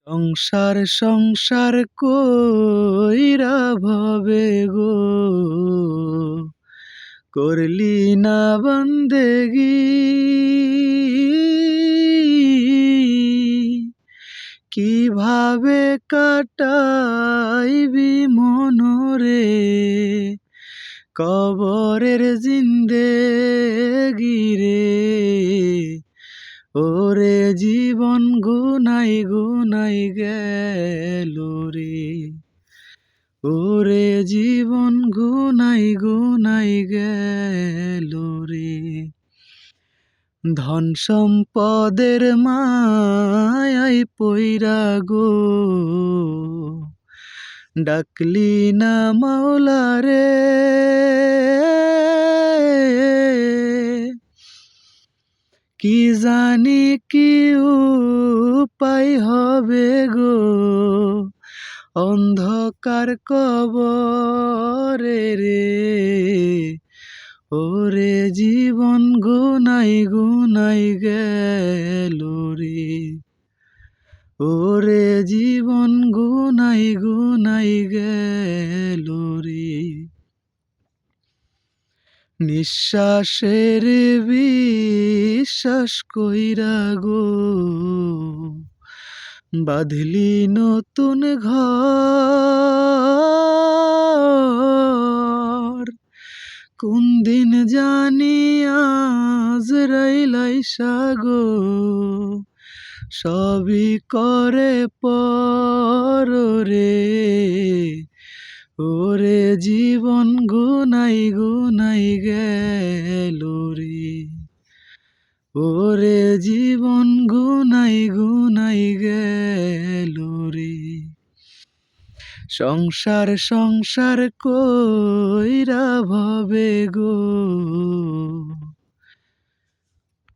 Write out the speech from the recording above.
সংসার সংসার কইরা ভবে গো করলি না বন্দেগি, কিভাবে কাটাইবি মনরে কবরের জিন্দেগি রে। ওরে জীবন গুনাই গুনাই গেল রে, ওরে জীবন গুনাই গুনাই গেল রে। ধন সম্পদের মায়ায় পইরা গো ডাকলি না মাওলা রে, কি জানি কি উপায় হবে গো অন্ধকার কবরে রে। ওরে জীবন গুনাই গুনাই গেল রে, ওরে জীবন গুনাই গুনাই গেল রে। নিঃশ্বাসের বিশ্বাস কইরা গো বাঁধলি নতুন ঘর, কোন দিন জানি আজরাইল গো সবই করে পররে। ওরে জীবন গুনাই গুনাই গেল রে, ওরে জীবন গুনাই গুনাই গেল রে। সংসার সংসার কইরা ভবে গো